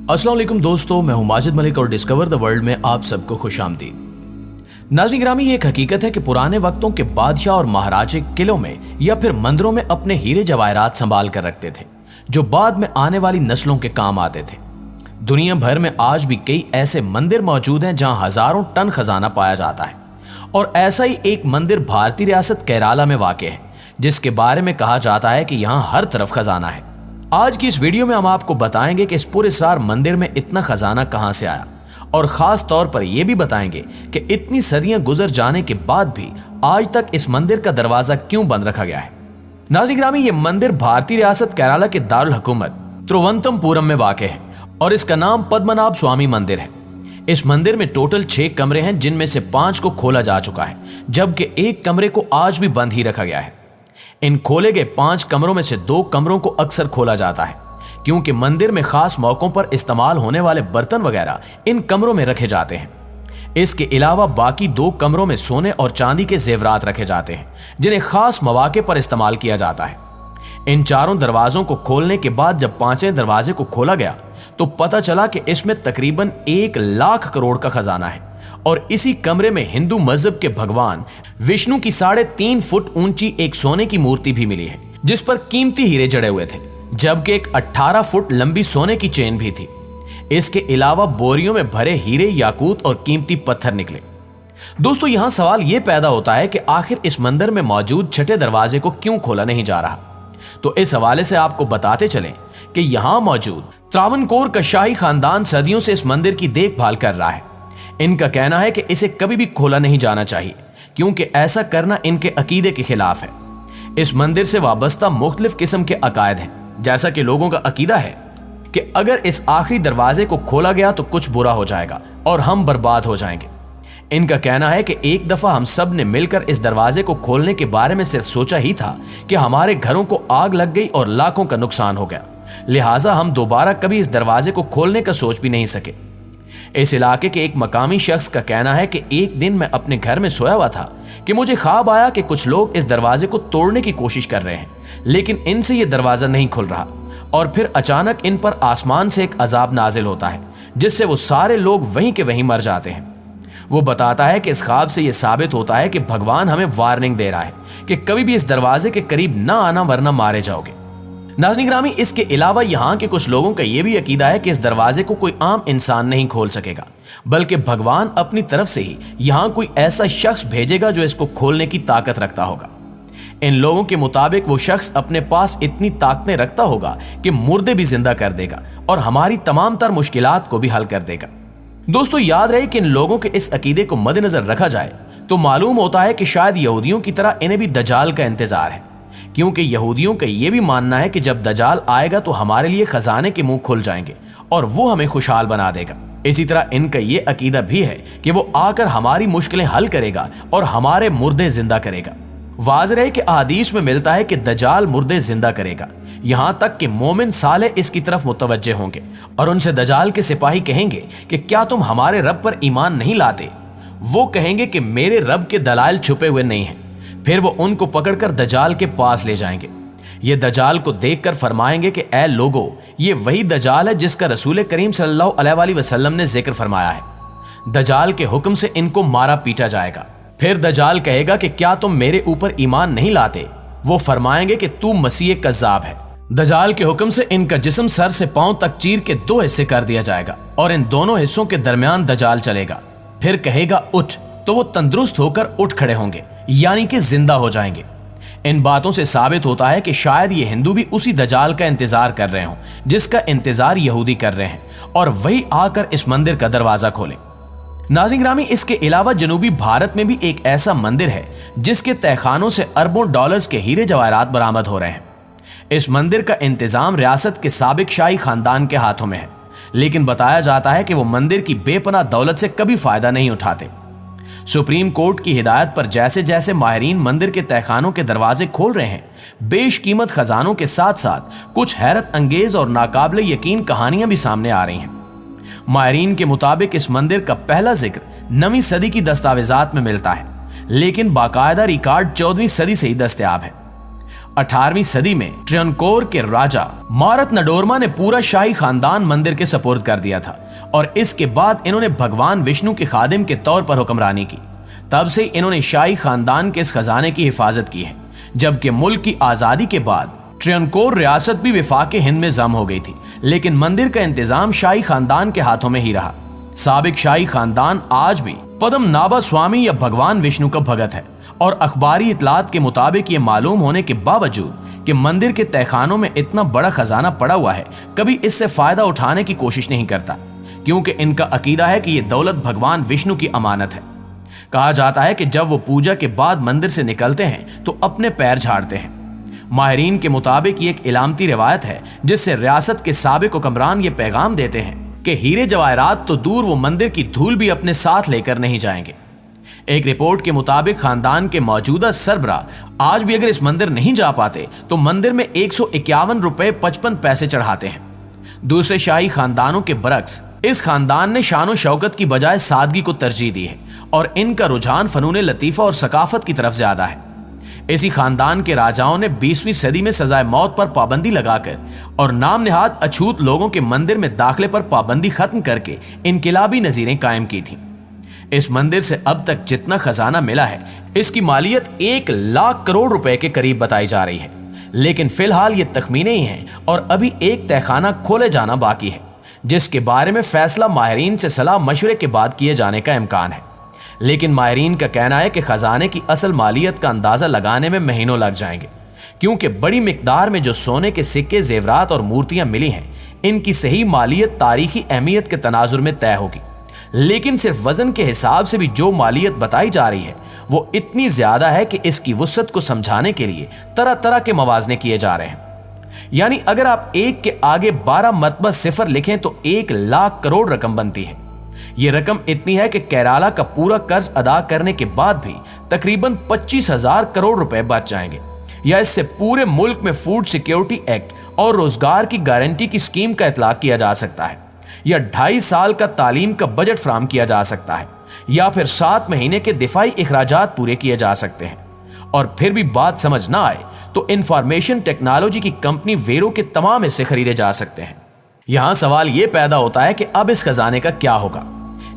अस्सलाम वालेकुम दोस्तों, मैं हूं माजिद मलिक और डिस्कवर द वर्ल्ड में आप सबको खुशामदीद। नाज़रीन गिरामी, ये एक हकीकत है कि पुराने वक्तों के बादशाह और महाराजे किलों में या फिर मंदिरों में अपने हीरे जवाहरात संभाल कर रखते थे, जो बाद में आने वाली नस्लों के काम आते थे। दुनिया भर में आज भी कई ऐसे मंदिर मौजूद हैं जहां हजारों टन खजाना पाया जाता है, और ऐसा ही एक मंदिर भारतीय रियासत केरला में वाक़ है, जिसके बारे में कहा जाता है कि यहाँ हर तरफ खजाना है। आज की इस वीडियो में हम आपको बताएंगे कि इस पुरस्कार मंदिर में इतना खजाना कहां से आया, और खास तौर पर यह भी बताएंगे कि इतनी सदियां गुजर जाने के बाद भी आज तक इस मंदिर का दरवाजा क्यों बंद रखा गया है। नाज़रीन गिरामी, ये मंदिर भारतीय रियासत केरला के दारुल हुकूमत तिरुवनंतपुरम में वाक़ है और इसका नाम पद्मनाभ स्वामी मंदिर है। इस मंदिर में टोटल 6 कमरे हैं, जिनमें से 5 को खोला जा चुका है, जबकि एक कमरे को आज भी बंद ही रखा गया है। इन खोले गए 5 कमरों में से 2 कमरों को अक्सर खोला जाता है, क्योंकि मंदिर में खास मौकों पर इस्तेमाल होने वाले बर्तन वगैरह इन कमरों में रखे जाते हैं। इसके अलावा बाकी 2 कमरों में सोने और चांदी के जेवरात रखे जाते हैं, जिन्हें खास मौके पर इस्तेमाल किया जाता है। इन चारों दरवाजों को खोलने के बाद जब 5वें दरवाजे को खोला गया तो पता चला कि इसमें तकरीबन 1 लाख करोड़ का खजाना है, और इसी कमरे में हिंदू मजहब के भगवान विष्णु की 3.5 फुट ऊंची एक सोने की मूर्ति भी मिली है, जिस पर कीमती हीरे जड़े हुए थे, जबकि एक 18 फुट लंबी सोने की चेन भी थी। इसके अलावा बोरियों में भरे हीरे, याकूत और कीमती पत्थर निकले। दोस्तों, यहां सवाल यह पैदा होता है कि आखिर इस मंदिर में मौजूद 6ठे दरवाजे को क्यों खोला नहीं जा रहा। तो इस हवाले से आपको बताते चलें कि यहां मौजूद त्रावणकोर का शाही खानदान सदियों से इस मंदिर की देखभाल कर रहा है। इनका कहना है कि इसे कभी भी खोला नहीं जाना चाहिए, क्योंकि ऐसा करना इनके अकीदे के खिलाफ है। इस मंदिर से वाबस्ता मुख्तलिफ किस्म के अकायद हैं, जैसा कि लोगों का अकीदा है कि अगर इस आखिरी दरवाजे को खोला गया तो कुछ बुरा हो जाएगा और हम बर्बाद हो जाएंगे। इनका कहना है कि एक दफा हम सब ने मिलकर इस दरवाजे को खोलने के बारे में सिर्फ सोचा ही था कि हमारे घरों को आग लग गई और लाखों का नुकसान हो गया, लिहाजा हम दोबारा कभी इस दरवाजे को खोलने का सोच भी नहीं सके। इस इलाके के एक मकामी शख्स का कहना है कि एक दिन मैं अपने घर में सोया हुआ था कि मुझे ख्वाब आया कि कुछ लोग इस दरवाजे को तोड़ने की कोशिश कर रहे हैं, लेकिन इनसे यह दरवाजा नहीं खुल रहा, और फिर अचानक इन पर आसमान से एक अजाब नाजिल होता है, जिससे वो सारे लोग वहीं के वहीं मर जाते हैं। वो बताता है कि इस ख्वाब से यह साबित होता है कि भगवान हमें वार्निंग दे रहा है कि कभी भी इस दरवाजे के करीब ना आना, वरना मारे जाओगे। नाज़रीन गिरामी, इसके अलावा यहाँ के कुछ लोगों का यह भी अकीदा है कि इस दरवाजे को कोई आम इंसान नहीं खोल सकेगा, बल्कि भगवान अपनी तरफ से ही यहाँ कोई ऐसा शख्स भेजेगा जो इसको खोलने की ताकत रखता होगा। इन लोगों के मुताबिक वो शख्स अपने पास इतनी ताकतें रखता होगा कि मुर्दे भी जिंदा कर देगा और हमारी तमाम तर मुश्किलात को भी हल कर देगा। दोस्तों, याद रहे कि इन लोगों के इस अकीदे को मद्देनजर रखा जाए तो मालूम होता है कि शायद यहूदियों की तरह इन्हें भी दजाल का इंतजार है, क्योंकि यहूदियों का यह भी मानना है कि जब दजाल आएगा तो हमारे लिए खजाने के मुंह खुल जाएंगे और वो हमें खुशहाल बना देगा। इसी तरह इनका यह अकीदा भी है कि वो आकर हमारी मुश्किलें हल करेगा और हमारे मुर्दे जिंदा करेगा। वाज़ेह है कि अहादीस में मिलता है कि दजाल मुर्दे जिंदा करेगा, यहां तक कि मोमिन साले इसकी तरफ मुतवज्जे होंगे और उनसे दजाल के सिपाही कहेंगे कि क्या तुम हमारे रब पर ईमान नहीं लाते। वो कहेंगे कि मेरे रब के दलाइल छुपे हुए नहीं हैं। फिर वो उनको पकड़कर दजाल के पास ले जाएंगे। ये दजाल को देखकर फरमाएंगे कि ऐ लोगो, ये वही दजाल है जिसका रसूल करीम सल्लल्लाहु अलैहि वसल्लम ने जिक्र फरमाया है। दजाल के हुक्म से इनको मारा पीटा जाएगा। फिर दजाल कहेगा कि क्या तुम मेरे ऊपर ईमान नहीं लाते। वो फरमाएंगे कि तू मसीह कज़्ज़ाब है। दजाल के हुक्म से इनका जिस्म सर से पांव तक चीर के 2 हिस्से कर दिया जाएगा और इन दोनों हिस्सों के दरमियान दजाल चलेगा। फिर कहेगा उठ, तो वो तंदुरुस्त होकर उठ खड़े होंगे, यानी कि जिंदा हो जाएंगे। इन बातों से साबित होता है कि शायद ये हिंदू भी उसी दजाल का इंतजार कर रहे हों जिसका इंतजार यहूदी कर रहे हैं, और वही आकर इस मंदिर का दरवाजा खोले। नाज़रीन गिरामी, इसके अलावा जनूबी भारत में भी एक ऐसा मंदिर है जिसके तहखानों से अरबों डॉलर्स के हीरे जवाहरात बरामद हो रहे हैं। इस मंदिर का इंतजाम रियासत के साबिक शाही खानदान के हाथों में है, लेकिन बताया जाता है कि वो मंदिर की बेपनाह दौलत से कभी फायदा नहीं उठाते। सुप्रीम कोर्ट की हिदायत पर जैसे जैसे माहिरीन मंदिर के तहखानों के दरवाजे खोल रहे हैं, बेशकीमत खजानों के साथ साथ कुछ हैरत अंगेज और नाकाबिले यकीन कहानियां भी सामने आ रही हैं। माहिरीन के मुताबिक इस मंदिर का पहला जिक्र 9वीं सदी की दस्तावेजात में मिलता है, लेकिन बाकायदा रिकॉर्ड 14वीं सदी से ही दस्तयाब है। 18वीं सदी में ट्रावनकोर के राजा मार्तंडवर्मा ने पूरा शाही खानदान मंदिर के सपुर्द कर दिया था और इसके बाद इन्होंने भगवान विष्णु के खादिम के तौर पर हुक्मरानी की। तब से इन्होंने शाही खानदान के इस खजाने की हिफाजत की है। जबकि मुल्क की आजादी के बाद ट्रावनकोर रियासत भी विफाके हिंद में जम हो गई थी, लेकिन मंदिर का इंतजाम शाही खानदान के हाथों में ही रहा। साबिक शाही खानदान आज भी पद्मनाभ स्वामी या भगवान विष्णु का भगत है और अखबारी इतलात के मुताबिक ये मालूम होने के बावजूद कि मंदिर के तहखानों में इतना बड़ा खजाना पड़ा हुआ है, कभी इससे फायदा उठाने की कोशिश नहीं करता, क्योंकि इनका अकीदा है कि ये दौलत भगवान विष्णु की अमानत है। कहा जाता है कि जब वो पूजा के बाद मंदिर से निकलते हैं तो अपने पैर झाड़ते हैं। माहिरीन के मुताबिक ये एक इलामती रिवायत है जिससे रियासत के साबिक हुक्मरान ये पैगाम देते हैं कि हीरे जवाहरात तो दूर, वो मंदिर की धूल भी अपने साथ लेकर नहीं जाएंगे। एक रिपोर्ट के मुताबिक खानदान के मौजूदा सरबरा आज भी अगर इस मंदिर नहीं जा पाते तो मंदिर में 151 रुपए 55 पैसे चढ़ाते हैं। दूसरे शाही खानदानों के बरक्स इस खानदान ने शान शौकत की बजाय सादगी को तरजीह दी है और इनका रुझान फनून लतीफा और सकाफत की तरफ ज्यादा है। इसी खानदान के राजाओं ने 20वीं सदी में सजाए मौत पर पाबंदी लगाकर और नाम निहाद अछूत लोगों के मंदिर में दाखिले पर पाबंदी खत्म करके इनकिलाबी नजीरें कायम की थी। इस मंदिर से अब तक जितना खजाना मिला है, इसकी मालियत 1 लाख करोड़ रुपए के करीब बताई जा रही है, लेकिन फिलहाल ये तखमीने ही हैं और अभी एक तहखाना खोले जाना बाकी है, जिसके बारे में फैसला माहिरीन से सलाह मशवरे के बाद किए जाने का इम्कान है। लेकिन माहिरीन का कहना है कि खजाने की असल मालियत का अंदाजा लगाने में महीनों लग जाएंगे, क्योंकि बड़ी मिकदार में जो सोने के सिक्के, जेवरात और मूर्तियां मिली हैं, इनकी सही मालियत तारीखी अहमियत के तनाजुर में तय होगी। लेकिन सिर्फ वजन के हिसाब से भी जो मालियत बताई जा रही है वो इतनी ज्यादा है कि इसकी वुसअत को समझाने के लिए तरह तरह के मवाजने किए जा रहे हैं। यानी अगर आप एक के आगे 12 मरतबा सिफर लिखें तो 1 लाख करोड़ रकम बनती है। ये रकम इतनी है कि केरला का पूरा कर्ज अदा करने के बाद भी तकरीबन 25,000 करोड़ रुपए बच जाएंगे, या इससे पूरे मुल्क में फूड सिक्योरिटी एक्ट और रोजगार की गारंटी की स्कीम का इतलाक किया जा सकता है, या 2.5 साल का तालीम का बजट फ्राहम किया जा सकता है, या फिर 7 महीने के दिफाई इखराजात पूरे किए जा सकते हैं। और फिर भी बात समझ ना आए तो इंफॉर्मेशन टेक्नोलॉजी की कंपनी वेरो के तमाम हिस्से खरीदे जा सकते हैं। यहां सवाल यह पैदा होता है कि अब इस खजाने का क्या होगा।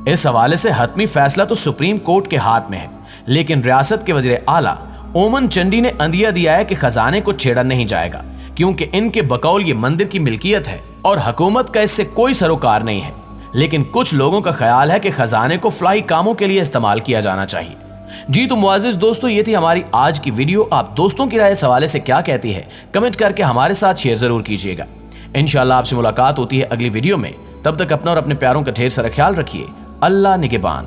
इस हवाले से हतमी फैसला तो सुप्रीम कोर्ट के हाथ में है, लेकिन रियासत के वज़ीर आला ओमन चंडी ने अंदिया दिया है कि खजाने को छेड़ा नहीं जाएगा, क्योंकि इनके बकौल ये मंदिर की मिल्कियत है और हुकूमत का इससे कोई सरोकार नहीं है। लेकिन कुछ लोगों का ख्याल है कि खजाने को फलाही कामों के लिए इस्तेमाल किया जाना चाहिए। जी तो मुआजिज दोस्तों, ये थी हमारी आज की वीडियो। आप दोस्तों की राय इस हवाले से क्या कहती है, कमेंट करके हमारे साथ शेयर जरूर कीजिएगा। इंशाअल्लाह आपसे मुलाकात होती है अगली वीडियो में। तब तक अपना और अपने प्यारों का ढेर सारा ख्याल रखिए। अल्लाह निगहबान।